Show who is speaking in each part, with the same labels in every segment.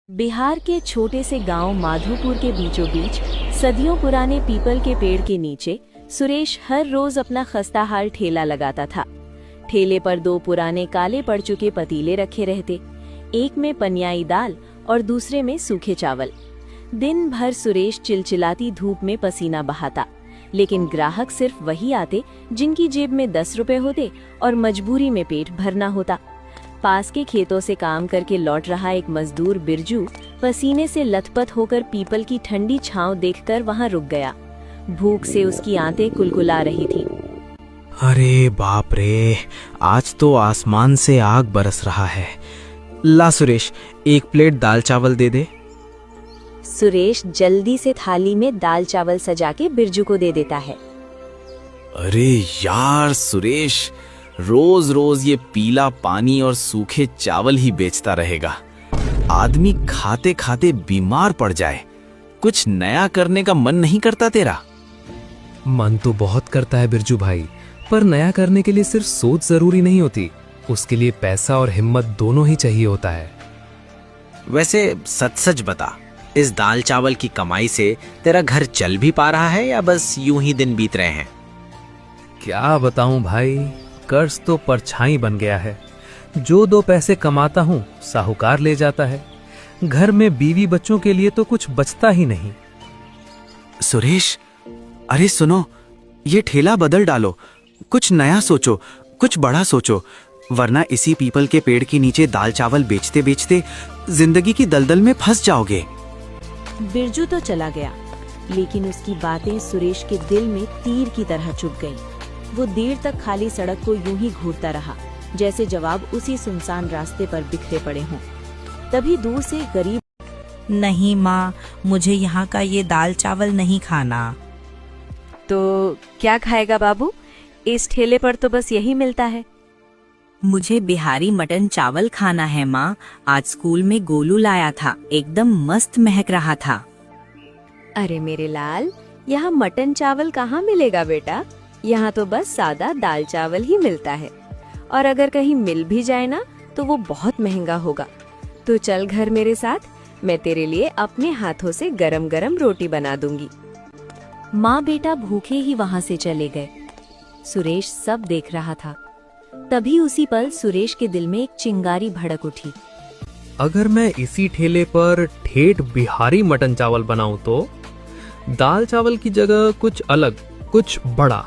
Speaker 1: बिहार के छोटे से गांव माधोपुर के बीचों बीच सदियों पुराने पीपल के पेड़ के नीचे सुरेश हर रोज अपना खस्ता हाल ठेला लगाता था। ठेले पर दो पुराने काले पड़ चुके पतीले रखे रहते, एक में पनियाई दाल और दूसरे में सूखे चावल। दिन भर सुरेश चिलचिलाती धूप में पसीना बहाता, लेकिन ग्राहक सिर्फ वही आते जिनकी जेब में 10 रुपए होते और मजबूरी में पेट भरना होता। पास के खेतों से काम करके लौट रहा एक मजदूर बिरजू पसीने से लथपथ होकर पीपल की ठंडी छांव देखकर वहां रुक गया। भूख से उसकी आंतें कुलकुला रही थी।
Speaker 2: अरे बाप रे, आज तो आसमान से आग बरस रहा है। ला सुरेश, एक प्लेट दाल चावल दे दे।
Speaker 1: सुरेश जल्दी से थाली में दाल चावल सजा के बिरजू को दे देता है।
Speaker 2: अरे यार सुरेश, रोज रोज ये पीला पानी और सूखे चावल ही बेचता रहेगा। आदमी खाते खाते बीमार पड़ जाए। कुछ नया करने का मन नहीं करता तेरा?
Speaker 3: मन तो बहुत करता है बिरजू भाई, पर नया करने के लिए सिर्फ सोच जरूरी नहीं होती, उसके लिए पैसा और हिम्मत दोनों ही चाहिए होता है।
Speaker 2: वैसे सच सच बता, इस दाल चावल की कमाई से तेरा घर चल भी पा रहा है या बस यूं ही दिन बीत रहे हैं?
Speaker 3: क्या बताऊं भाई, कर्ज तो परछाई बन गया है। जो 2 पैसे कमाता हूं साहूकार ले जाता है। घर में बीवी बच्चों के लिए तो कुछ बचता ही नहीं।
Speaker 2: सुरेश, अरे सुनो, ये ठेला बदल डालो, कुछ नया सोचो, कुछ बड़ा सोचो, वरना इसी पीपल के पेड़ के नीचे दाल चावल बेचते बेचते जिंदगी की दलदल में फंस जाओगे।
Speaker 1: बिरजू तो चला गया, लेकिन उसकी बातें सुरेश के दिल में तीर की तरह चुभ गईं। वो देर तक खाली सड़क को यूं ही घूरता रहा, जैसे जवाब उसी सुनसान रास्ते पर बिखरे पड़े हों। तभी दूर से गरीब,
Speaker 4: नहीं माँ, मुझे यहाँ का ये दाल चावल नहीं खाना।
Speaker 1: तो क्या खाएगा बाबू? इस ठेले पर तो बस यही मिलता है।
Speaker 4: मुझे बिहारी मटन चावल खाना है माँ। आज स्कूल में गोलू लाया था, एकदम मस्त महक रहा था।
Speaker 1: अरे मेरे लाल, यहाँ मटन चावल कहाँ मिलेगा बेटा? यहाँ तो बस सादा दाल चावल ही मिलता है, और अगर कहीं मिल भी जाए ना तो वो बहुत महंगा होगा। तो चल घर मेरे साथ, मैं तेरे लिए अपने हाथों से गरम गरम रोटी बना दूंगी। माँ बेटा भूखे ही वहाँ से चले गए। सुरेश सब देख रहा था। तभी उसी पल सुरेश के दिल में एक चिंगारी भड़क उठी।
Speaker 3: अगर मैं इसी ठेले पर ठेठ बिहारी मटन चावल बनाऊं तो दाल चावल की जगह कुछ अलग, कुछ बड़ा।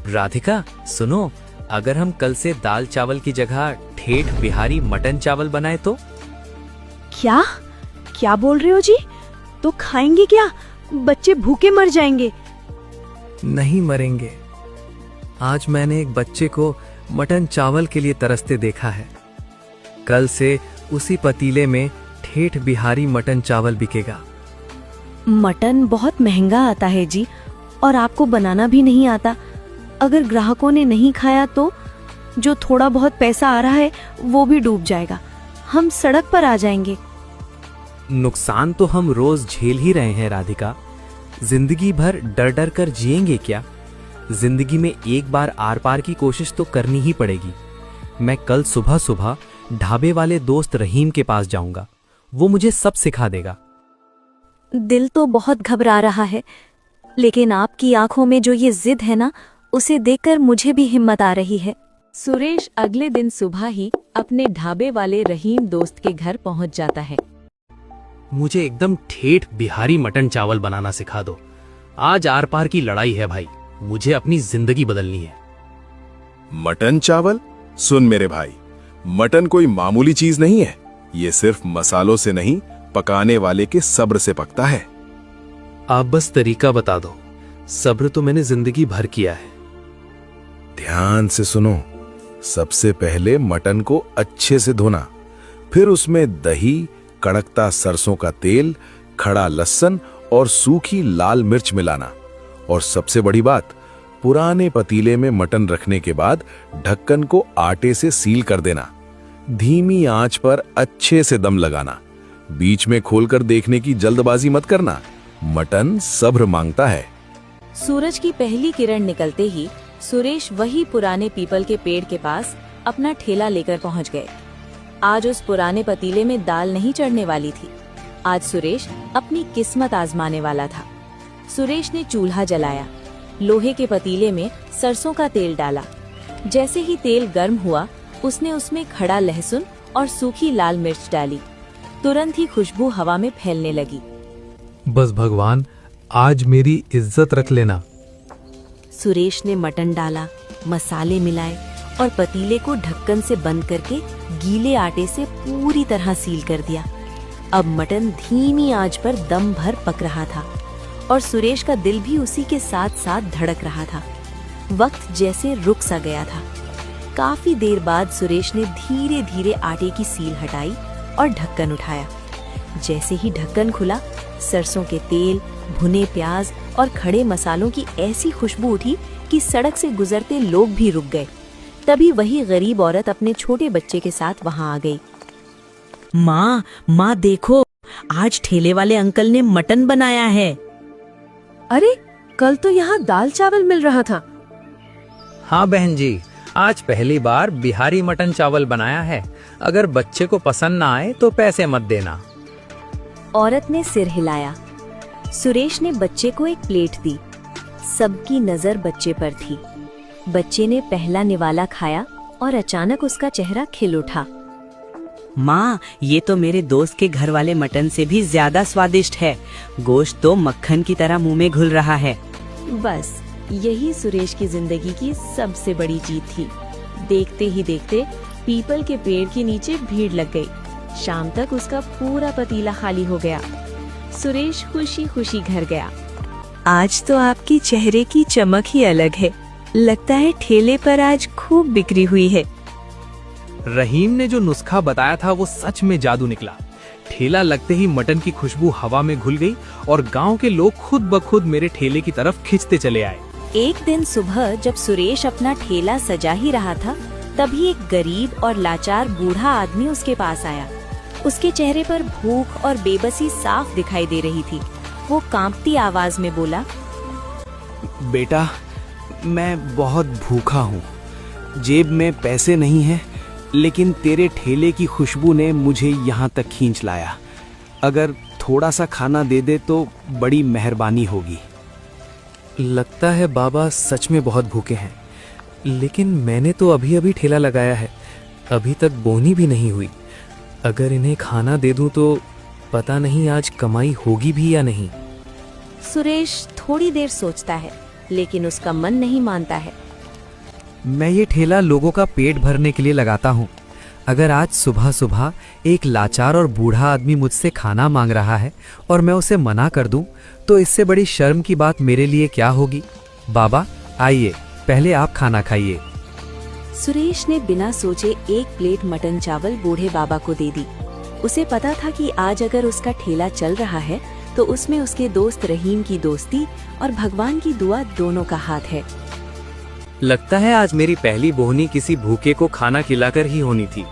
Speaker 2: राधिका सुनो, अगर हम कल से दाल चावल की जगह ठेठ बिहारी मटन चावल बनाए तो?
Speaker 5: क्या क्या बोल रहे हो जी? तो खाएंगे क्या? बच्चे भूखे मर जाएंगे।
Speaker 3: नहीं मरेंगे। आज मैंने एक बच्चे को मटन चावल के लिए तरसते देखा है। कल से उसी पतीले में ठेठ बिहारी मटन चावल बिकेगा।
Speaker 5: मटन बहुत महंगा आता है जी, और आपको बनाना भी नहीं आता। अगर ग्राहकों ने नहीं खाया तो जो थोड़ा बहुत पैसा आ रहा है वो भी डूब जाएगा। हम सड़क पर आ जाएंगे।
Speaker 2: नुकसान तो हम रोज झेल ही रहे हैं राधिका। जिंदगी भर डर डर कर जिएंगे क्या? जिंदगी में एक बार आर पार की कोशिश तो करनी ही पड़ेगी। मैं कल सुबह सुबह ढाबे वाले दोस्त रहीम के पास जाऊंगा, वो मुझे सब सिखा देगा।
Speaker 5: दिल तो बहुत घबरा रहा है, लेकिन आपकी आंखों में जो ये जिद है ना, उसे देखकर मुझे भी हिम्मत आ रही है।
Speaker 1: सुरेश अगले दिन सुबह ही अपने ढाबे वाले रहीम दोस्त के घर पहुंच जाता है।
Speaker 3: मुझे एकदम ठेठ बिहारी मटन चावल बनाना सिखा दो। आज आर पार की लड़ाई है भाई, मुझे अपनी जिंदगी बदलनी है।
Speaker 6: मटन चावल? सुन मेरे भाई, मटन कोई मामूली चीज नहीं है। ये सिर्फ मसालों से नहीं, पकाने वाले के सब्र से पकता है।
Speaker 3: आप बस तरीका बता दो, सब्र तो मैंने जिंदगी भर किया है।
Speaker 6: ध्यान से सुनो। सबसे पहले मटन को अच्छे से धोना, फिर उसमें दही, कड़कता सरसों का तेल, खड़ा लहसुन और सूखी लाल मिर्च मिलाना। और सबसे बड़ी बात, पुराने पतीले में मटन रखने के बाद ढक्कन को आटे से सील कर देना। धीमी आंच पर अच्छे से दम लगाना। बीच में खोलकर देखने की जल्दबाजी मत करना, मटन सब्र मांगता है।
Speaker 1: सूरज की पहली किरण निकलते ही सुरेश वही पुराने पीपल के पेड़ के पास अपना ठेला लेकर पहुंच गए। आज उस पुराने पतीले में दाल नहीं चढ़ने वाली थी। आज सुरेश अपनी किस्मत आजमाने वाला था। सुरेश ने चूल्हा जलाया, लोहे के पतीले में सरसों का तेल डाला। जैसे ही तेल गर्म हुआ, उसने उसमें खड़ा लहसुन और सूखी लाल मिर्च डाली। तुरंत ही खुशबू हवा में फैलने लगी।
Speaker 7: बस भगवान, आज मेरी इज्जत रख लेना।
Speaker 5: सुरेश ने मटन डाला, मसाले मिलाए और पतीले को ढक्कन से बंद करके गीले आटे से पूरी तरह सील कर दिया। अब मटन धीमी आंच पर दम भर पक रहा था और सुरेश का दिल भी उसी के साथ साथ धड़क रहा था। वक्त जैसे रुक सा गया था। काफी देर बाद सुरेश ने धीरे धीरे आटे की सील हटाई और ढक्कन उठाया। जैसे ही ढक्कन खुला, सरसों के तेल, भुने प्याज और खड़े मसालों की ऐसी खुशबू उठी कि सड़क से गुजरते लोग भी रुक गए। तभी वही गरीब औरत अपने छोटे बच्चे के साथ वहां आ गई।
Speaker 4: माँ देखो, आज ठेले वाले अंकल ने मटन बनाया है।
Speaker 5: अरे, कल तो यहाँ दाल चावल मिल रहा था।
Speaker 3: हाँ बहन जी, आज पहली बार बिहारी मटन चावल बनाया है। अगर बच्चे को पसंद ना आए तो पैसे मत देना।
Speaker 1: औरत ने सिर हिलाया। सुरेश ने बच्चे को एक प्लेट दी। सबकी नजर बच्चे पर थी। बच्चे ने पहला निवाला खाया और अचानक उसका चेहरा खिल उठा।
Speaker 4: माँ, ये तो मेरे दोस्त के घर वाले मटन से भी ज्यादा स्वादिष्ट है। गोश्त तो मक्खन की तरह मुंह में घुल रहा है।
Speaker 1: बस यही सुरेश की जिंदगी की सबसे बड़ी जीत थी। देखते ही देखते पीपल के पेड़ के नीचे भीड़ लग गई। शाम तक उसका पूरा पतीला खाली हो गया। सुरेश खुशी खुशी घर गया।
Speaker 5: आज तो आपकी चेहरे की चमक ही अलग है। लगता है ठेले पर आज खूब बिक्री हुई है।
Speaker 2: रहीम ने जो नुस्खा बताया था वो सच में जादू निकला। ठेला लगते ही मटन की खुशबू हवा में घुल गई और गांव के लोग खुद ब खुद मेरे ठेले की तरफ खींचते चले आए।
Speaker 1: एक दिन सुबह जब सुरेश अपना ठेला सजा ही रहा था, तभी एक गरीब और लाचार बूढ़ा आदमी उसके पास आया। उसके चेहरे पर भूख और बेबसी साफ दिखाई दे रही थी। वो कांपती आवाज में बोला,
Speaker 2: बेटा, मैं बहुत भूखा हूँ। जेब में पैसे नहीं है, लेकिन तेरे ठेले की खुशबू ने मुझे यहाँ तक खींच लाया। अगर थोड़ा सा खाना दे दे तो बड़ी मेहरबानी होगी।
Speaker 3: लगता है बाबा सच में बहुत भूखे हैं, लेकिन मैंने तो अभी अभी ठेला लगाया है, अभी तक बोनी भी नहीं हुई। अगर इन्हें खाना दे दूं तो पता नहीं आज कमाई होगी भी या नहीं।
Speaker 1: सुरेश थोड़ी देर सोचता है, लेकिन उसका मन नहीं मानता है।
Speaker 3: मैं ये ठेला लोगों का पेट भरने के लिए लगाता हूँ। अगर आज सुबह सुबह एक लाचार और बूढ़ा आदमी मुझसे खाना मांग रहा है और मैं उसे मना कर दूं, तो इससे बड़ी शर्म की बात मेरे लिए क्या होगी। बाबा आइए, पहले आप खाना खाइए।
Speaker 1: सुरेश ने बिना सोचे एक प्लेट मटन चावल बूढ़े बाबा को दे दी। उसे पता था कि आज अगर उसका ठेला चल रहा है तो उसमें उसके दोस्त रहीम की दोस्ती और भगवान की दुआ दोनों का हाथ है।
Speaker 2: लगता है आज मेरी पहली बोहनी किसी भूखे को खाना खिलाकर ही होनी थी।